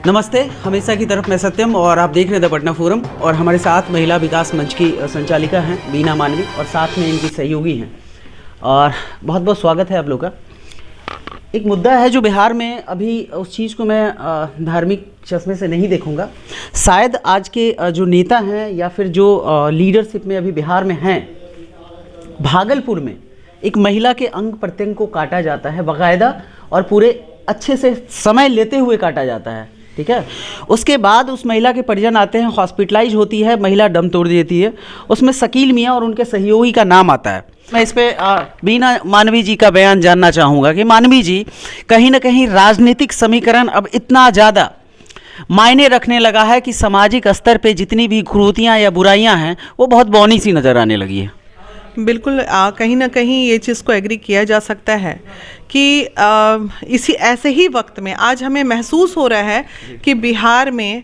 नमस्ते, हमेशा की तरफ मैं सत्यम और आप देख रहे थे पटना फोरम। और हमारे साथ महिला विकास मंच की संचालिका हैं बीना मानवी और साथ में इनकी सहयोगी हैं। और बहुत बहुत स्वागत है आप लोग का। एक मुद्दा है जो बिहार में अभी उस चीज़ को मैं धार्मिक चश्मे से नहीं देखूंगा। शायद आज के जो नेता हैं या फिर जो लीडरशिप में अभी बिहार में हैं, भागलपुर में एक महिला के अंग प्रत्यंग को काटा जाता है बाकायदा और पूरे अच्छे से समय लेते हुए काटा जाता है, ठीक है। उसके बाद उस महिला के परिजन आते हैं, हॉस्पिटलाइज होती है, महिला दम तोड़ देती है। उसमें शकील मियाँ और उनके सहयोगी का नाम आता है। मैं इस पे बीना मानवी जी का बयान जानना चाहूँगा कि मानवी जी, कहीं ना कहीं राजनीतिक समीकरण अब इतना ज़्यादा मायने रखने लगा है कि सामाजिक स्तर पे जितनी भी कुरीतियाँ या बुराइयाँ हैं वो बहुत बौनी सी नज़र आने लगी है। बिल्कुल, कहीं ना कहीं ये चीज़ को एग्री किया जा सकता है कि इसी ऐसे ही वक्त में आज हमें महसूस हो रहा है कि बिहार में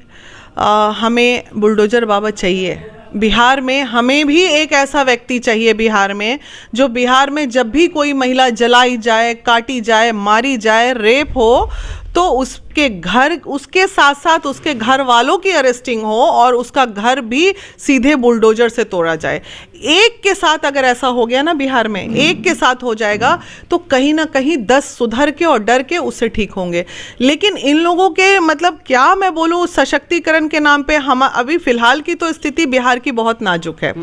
हमें बुलडोजर बाबा चाहिए। बिहार में हमें भी एक ऐसा व्यक्ति चाहिए बिहार में, जो बिहार में जब भी कोई महिला जलाई जाए, काटी जाए, मारी जाए, रेप हो, तो उसके घर, उसके साथ साथ उसके घर वालों की अरेस्टिंग हो और उसका घर भी सीधे बुलडोजर से तोड़ा जाए। एक के साथ अगर ऐसा हो गया ना बिहार में, एक के साथ हो जाएगा तो कहीं ना कहीं 10 सुधर के और डर के उससे ठीक होंगे। लेकिन इन लोगों के मतलब क्या मैं बोलूँ, सशक्तिकरण के नाम पे हम अभी फिलहाल की तो स्थिति बिहार की बहुत नाजुक है।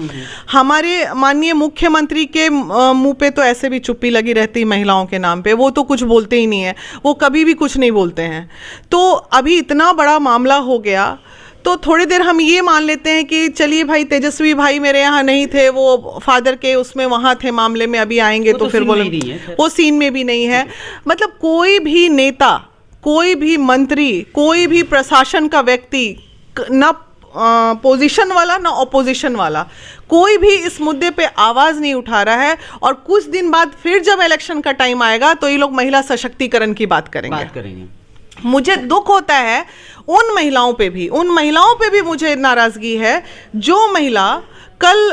हमारे माननीय मुख्यमंत्री के मुंह पे तो ऐसे भी चुप्पी लगी रहती महिलाओं के नाम पे, वो तो कुछ बोलते ही नहीं है, वो कभी भी कुछ नहीं बोलते हैं। तो अभी इतना बड़ा मामला हो गया तो थोड़ी देर हम ये मान लेते हैं कि चलिए भाई, तेजस्वी भाई मेरे यहाँ नहीं थे, वो फादर के उसमें वहाँ थे मामले में, अभी आएंगे तो फिर बोले वो सीन में भी नहीं है। मतलब कोई भी नेता, कोई भी मंत्री, कोई भी प्रशासन का व्यक्ति, ना पोजीशन वाला ना ऑपोजिशन वाला, कोई भी इस मुद्दे पे आवाज़ नहीं उठा रहा है। और कुछ दिन बाद फिर जब इलेक्शन का टाइम आएगा तो ये लोग महिला सशक्तिकरण की बात करेंगे। मुझे दुख होता है उन महिलाओं पे भी मुझे नाराजगी है जो महिला कल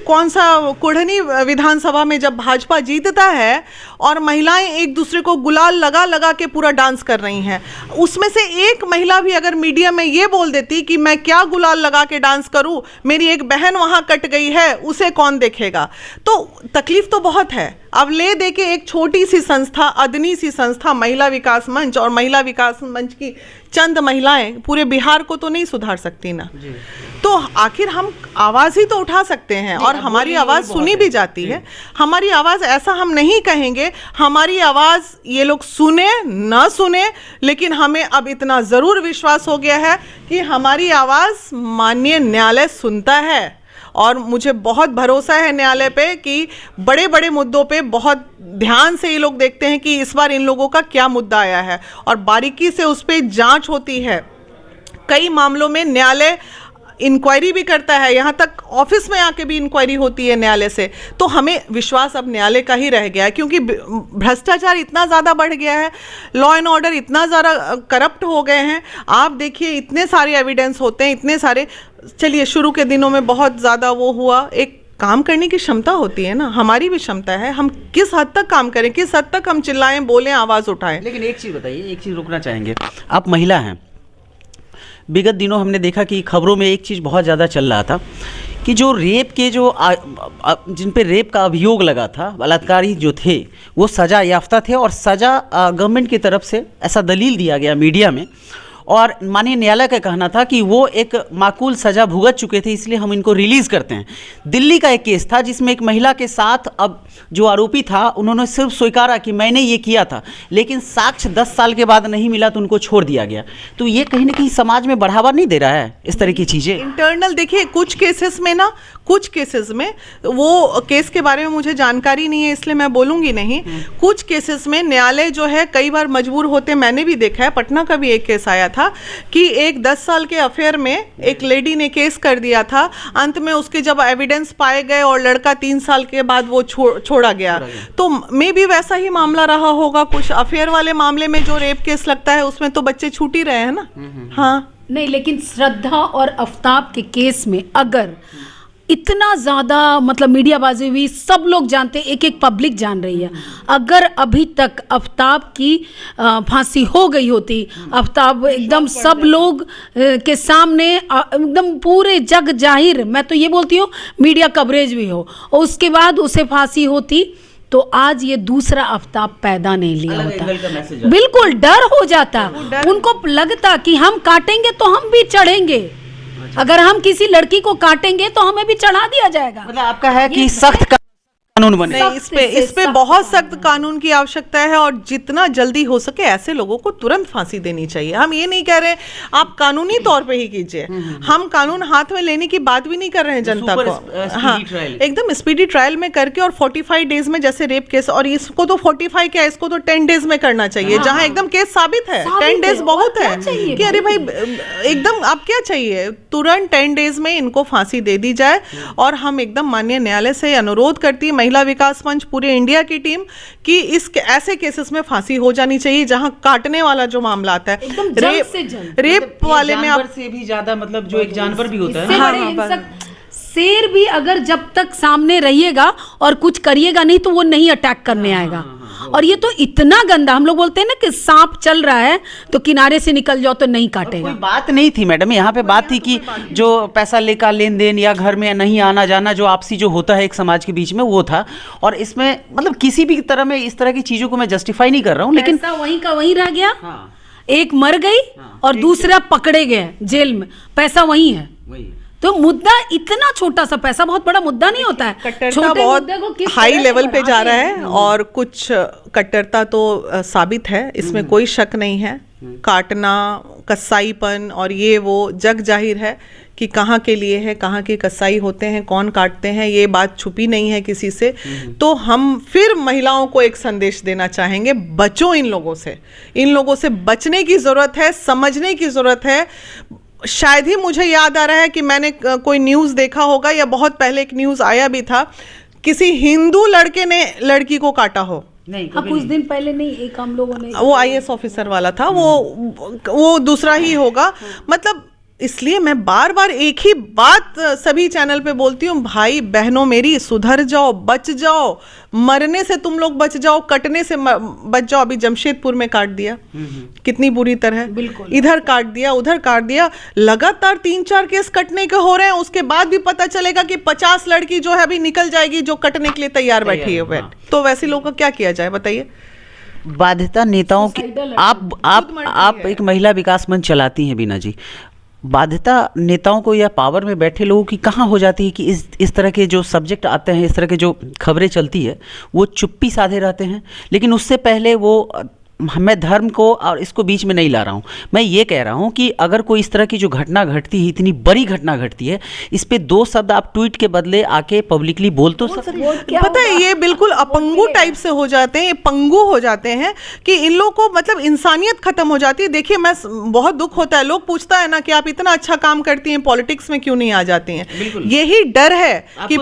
कौन सा कुढ़नी विधानसभा में जब भाजपा जीतता है और महिलाएं एक दूसरे को गुलाल लगा लगा के पूरा डांस कर रही हैं, उसमें से एक महिला भी अगर मीडिया में ये बोल देती कि मैं क्या गुलाल लगा के डांस करूं, मेरी एक बहन वहां कट गई है, उसे कौन देखेगा। तो तकलीफ तो बहुत है। अब ले दे के एक छोटी सी संस्था, अदनी सी संस्था महिला विकास मंच, और महिला विकास मंच की चंद महिलाएं पूरे बिहार को तो नहीं सुधार सकती ना। तो आखिर हम आवाज़ ही तो उठा सकते हैं और हमारी आवाज़ सुनी भी जाती है। हमारी आवाज़, ऐसा हम नहीं कहेंगे हमारी आवाज़ ये लोग सुने ना सुने, लेकिन हमें अब इतना ज़रूर विश्वास हो गया है कि हमारी आवाज़ माननीय न्यायालय सुनता है। और मुझे बहुत भरोसा है न्यायालय पे कि बड़े बड़े मुद्दों पे बहुत ध्यान से ये लोग देखते हैं कि इस बार इन लोगों का क्या मुद्दा आया है और बारीकी से उस पर जांच होती है। कई मामलों में न्यायालय इंक्वायरी भी करता है, यहाँ तक ऑफिस में आके भी इंक्वायरी होती है न्यायालय से। तो हमें विश्वास अब न्यायालय का ही रह गया है, क्योंकि भ्रष्टाचार इतना ज़्यादा बढ़ गया है, लॉ एंड ऑर्डर इतना ज़्यादा करप्ट हो गए हैं। आप देखिए, इतने सारे एविडेंस होते हैं, इतने सारे। चलिए, शुरू के दिनों में बहुत ज़्यादा वो हुआ, एक काम करने की क्षमता होती है ना, हमारी भी क्षमता है, हम किस हद तक काम करें, किस हद तक हम चिल्लाएं, बोलें, आवाज़ उठाएं। लेकिन एक चीज़ बताइए, एक चीज़ रुकना चाहेंगे, आप महिला हैं। विगत दिनों हमने देखा कि खबरों में एक चीज़ बहुत ज़्यादा चल रहा था कि जो रेप के जिन पे रेप का अभियोग लगा था, बलात्कारी जो थे वो सज़ा याफ्ता थे और सज़ा गवर्नमेंट की तरफ से ऐसा दलील दिया गया मीडिया में, और माननीय न्यायालय का कहना था कि वो एक माकूल सज़ा भुगत चुके थे, इसलिए हम इनको रिलीज़ करते हैं। दिल्ली का एक केस था जिसमें एक महिला के साथ अब जो आरोपी था उन्होंने सिर्फ स्वीकारा कि मैंने ये किया था, लेकिन साक्ष्य 10 साल के बाद नहीं मिला तो उनको छोड़ दिया गया। तो ये कहीं ना कहीं समाज में बढ़ावा नहीं दे रहा है इस तरह की चीज़ें? इंटरनल देखिए, कुछ केसेस में वो केस के बारे में मुझे जानकारी नहीं है, इसलिए मैं बोलूँगी नहीं। कुछ केसेस में न्यायालय जो है कई बार मजबूर होते, मैंने भी देखा है, पटना का भी एक केस आया था कि एक 10 साल के अफेयर में एक लेडी ने केस कर दिया था, अंत में उसके जब एविडेंस पाए गए और लड़का 3 साल के बाद वो छोड़ा गया। तो मे भी वैसा ही मामला रहा होगा कुछ। अफेयर वाले मामले में जो रेप केस लगता है उसमें तो बच्चे छूट ही रहे हैं ना। हाँ, नहीं, लेकिन श्रद्धा और आफ्ताब के केस में अगर इतना ज़्यादा मतलब मीडियाबाजी हुई, सब लोग जानते, एक एक पब्लिक जान रही है। अगर अभी तक आफ्ताब की फांसी हो गई होती, आफ्ताब एकदम सब लोग के सामने एकदम पूरे जग जाहिर, मैं तो ये बोलती हूँ मीडिया कवरेज भी हो, और उसके बाद उसे फांसी होती तो आज ये दूसरा आफ्ताब पैदा नहीं लिया होता। बिल्कुल डर हो जाता, उनको लगता कि हम काटेंगे तो हम भी चढ़ेंगे, अगर हम किसी लड़की को काटेंगे तो हमें भी चढ़ा दिया जाएगा। मतलब आपका है कि सख्त कानून बने। नहीं, इस पे बहुत सख्त कानून की आवश्यकता है, और जितना जल्दी हो सके ऐसे लोगों को तुरंत फांसी देनी चाहिए। हम ये नहीं कह रहे आप कानूनी तौर पे ही कीजिए, हम कानून हाथ में लेने की बात भी नहीं कर रहे हैं जनता को। हाँ, एकदम स्पीडी ट्रायल में करके, और 45 डेज में, जैसे रेप केस, और इसको तो 45 क्या, इसको तो 10 डेज में करना चाहिए, जहाँ एकदम केस साबित है। 10 डेज बहुत है कि अरे भाई एकदम आप क्या चाहिए, तुरंत 10 डेज में इनको फांसी दे दी जाए। और हम एकदम माननीय न्यायालय से अनुरोध करती है, महिला विकास मंच, पूरे इंडिया की टीम, कि इस ऐसे केसेस में फांसी हो जानी चाहिए जहां काटने वाला जो मामला आता है, रेप वाले में आप से भी ज्यादा, मतलब जो एक जानवर भी होता है, शेर भी अगर जब तक सामने रहिएगा और कुछ करिएगा नहीं तो वो नहीं अटैक करने आएगा। और ये तो इतना गंदा, हम लोग बोलते हैं ना कि सांप चल रहा है तो किनारे से निकल जाओ तो नहीं काटेगा। कोई बात नहीं थी मैडम, यहाँ पे बात थी कि जो पैसा लेकर लेन देन या घर में नहीं आना जाना, जो आपसी जो होता है एक समाज के बीच में, वो था। और इसमें मतलब किसी भी तरह में इस तरह की चीजों को मैं जस्टिफाई नहीं कर रहा हूँ, लेकिन वहीं का वहीं रह गया। एक मर गई और दूसरा पकड़े गए जेल में, पैसा वहीं है। तो मुद्दा इतना छोटा सा पैसा बहुत बड़ा मुद्दा नहीं होता है, कट्टरता बहुत हाई लेवल पे जा रहा है, और कुछ कट्टरता तो साबित है, इसमें कोई शक नहीं है। काटना, कसाईपन और ये वो जग जाहिर है कि कहाँ के लिए है, कहाँ के कसाई होते हैं, कौन काटते हैं, ये बात छुपी नहीं है किसी से। तो हम फिर महिलाओं को एक संदेश देना चाहेंगे, बचो इन लोगों से बचने की जरूरत है, समझने की जरूरत है। शायद ही मुझे याद आ रहा है कि मैंने कोई न्यूज़ देखा होगा, या बहुत पहले एक न्यूज़ आया भी था, किसी हिंदू लड़के ने लड़की को काटा हो। नहीं, हाँ, कुछ दिन पहले नहीं, एक हम लोगों ने, वो IAS ऑफिसर वाला था, वो दूसरा ही होगा। मतलब इसलिए मैं बार बार एक ही बात सभी चैनल पे बोलती हूँ, भाई बहनों मेरी, सुधर जाओ, बच जाओ, मरने से तुम लोग बच जाओ, कटने से बच जाओ। अभी जमशेदपुर में काट दिया, कितनी बुरी तरह, इधर काट दिया, उधर काट दिया, लगातार 3-4 केस कटने के हो रहे हैं। उसके बाद भी पता चलेगा कि 50 लड़की जो है अभी निकल जाएगी, जो कटने के लिए तैयार बैठी है। तो वैसे लोगों का क्या किया जाए बताइए। बाध्यता नेताओं की, आप एक महिला विकास मंच चलाती हैं बीना जी, बाध्यता नेताओं को या पावर में बैठे लोगों की कहाँ हो जाती है कि इस तरह के जो सब्जेक्ट आते हैं, इस तरह के जो खबरें चलती है, वो चुप्पी साधे रहते हैं। लेकिन उससे पहले वो, मैं धर्म को और इसको बीच में नहीं ला रहा हूँ, मैं ये कह रहा हूँ कि अगर कोई इस तरह की जो घटना घटती है, इतनी बड़ी घटना घटती है, इस पे 2 शब्द आप ट्वीट के बदले आके पब्लिकली बोल तो सकते हैं। पता है, ये बिल्कुल अपंगु टाइप से हो जाते हैं, पंगु हो जाते हैं कि इन लोगों को मतलब इंसानियत खत्म हो जाती है। देखिए, मैं बहुत दुख होता है, लोग पूछता है ना कि आप इतना अच्छा काम करती हैं, पॉलिटिक्स में क्यों नहीं आ जाती हैं। यही डर है कि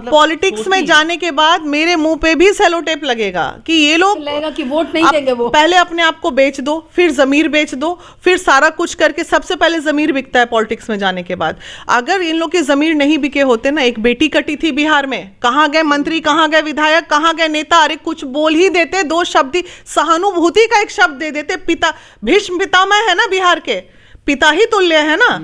पॉलिटिक्स में जाने के बाद मेरे मुंह पे भी सेलो टेप लगेगा कि ये लोग नहीं देंगे। वो पहले अपने आप को बेच दो, फिर जमीर बेच दो, फिर सारा कुछ करके सबसे पहले जमीर बिकता है पॉलिटिक्स में जाने के बाद। अगर इन लोग के जमीर नहीं बिके होते ना, एक बेटी कटी थी बिहार में, कहाँ गए मंत्री, कहाँ गए विधायक, कहाँ गए नेता, अरे कुछ बोल ही देते, 2 शब्द, सहानुभूति का एक शब्द दे देते। पिता, भीष्म पितामह है ना बिहार के, पिता ही तुल्य है ना।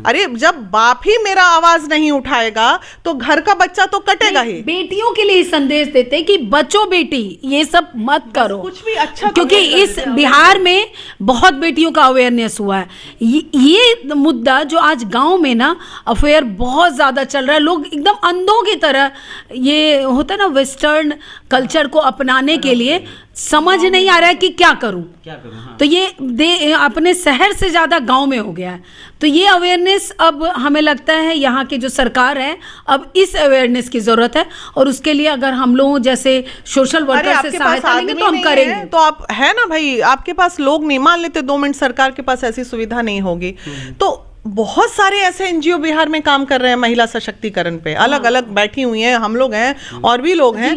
अरे जब बाप ही मेरा आवाज नहीं उठाएगा तो घर का बच्चा तो कटेगा ही। बेटियों के लिए संदेश देते कि बचो बेटी, ये सब मत करो, कुछ भी अच्छा, क्योंकि इस बिहार में बहुत बेटियों का अवेयरनेस हुआ है। ये मुद्दा जो आज गांव में ना अफेयर बहुत ज्यादा चल रहा है, लोग एकदम अंधों की तरह, ये होता है ना वेस्टर्न कल्चर को अपनाने के लिए समझ नहीं आ रहा है कि क्या करूं। हाँ। तो ये अपने शहर से ज्यादा गांव में हो गया है। तो ये अवेयरनेस अब हमें लगता है यहाँ की जो सरकार है, अब इस अवेयरनेस की जरूरत है, और उसके लिए अगर हम लोग जैसे सोशल वर्कर से सहायता लेंगे तो हम करेंगे। तो आप है ना भाई, आपके पास लोग नहीं, मान लेते 2 मिनट सरकार के पास ऐसी सुविधा नहीं होगी, तो बहुत सारे ऐसे एनजीओ बिहार में काम कर रहे हैं महिला सशक्तिकरण पे, अलग अलग बैठी हुई हैं, हम लोग हैं और भी लोग हैं।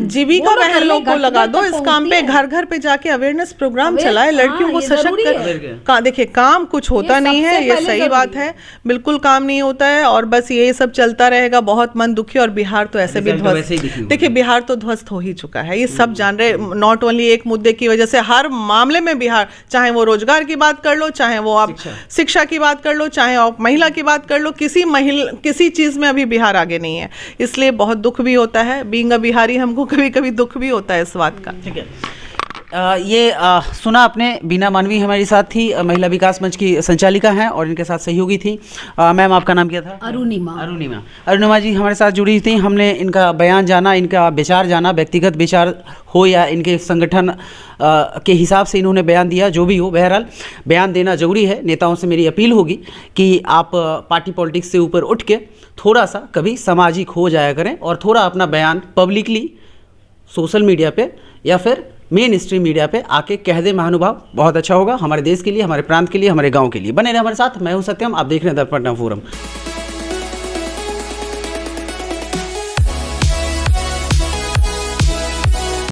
जीविका बहन लोग को लगा दो इस काम पे, घर घर पे जाके अवेयरनेस प्रोग्राम चलाए, लड़कियों को सशक्त कर। देखिए काम कुछ होता नहीं है, ये सही बात है, बिल्कुल काम नहीं होता है और बस ये सब चलता रहेगा, बहुत मन दुखी। और बिहार तो ऐसे भी ध्वस्त, देखिए बिहार तो ध्वस्त हो ही चुका है, ये सब जान रहे। नॉट ओनली एक मुद्दे की वजह से, हर मामले में बिहार, चाहे वो रोजगार की बात कर लो, चाहे वो आप शिक्षा की बात कर लो, चाहे आप महिला की बात कर लो, किसी चीज में अभी बिहार आगे नहीं है। इसलिए बहुत दुख भी होता है, बीइंग अ बिहारी हमको कभी कभी दुख भी होता है इस बात का। ठीक है, सुना आपने, बीना मानवी हमारे साथ थी, महिला विकास मंच की संचालिका हैं और इनके साथ सहयोगी थी। मैम आपका नाम क्या था? अरुणिमा जी हमारे साथ जुड़ी थी। हमने इनका बयान जाना, इनका विचार जाना, व्यक्तिगत विचार हो या इनके संगठन के हिसाब से इन्होंने बयान दिया, जो भी हो, बहरहाल बयान देना जरूरी है। नेताओं से मेरी अपील होगी कि आप पार्टी पॉलिटिक्स से ऊपर उठ के थोड़ा सा कभी सामाजिक हो जाया करें और थोड़ा अपना बयान पब्लिकली सोशल मीडिया पे या फिर मेन स्ट्रीम मीडिया पे आके कह दे महानुभाव, बहुत अच्छा होगा हमारे देश के लिए, हमारे प्रांत के लिए, हमारे गांव के लिए। बने रहे हमारे साथ, मैं हूं सत्यम, आप देख रहे हैं द पटना फोरम।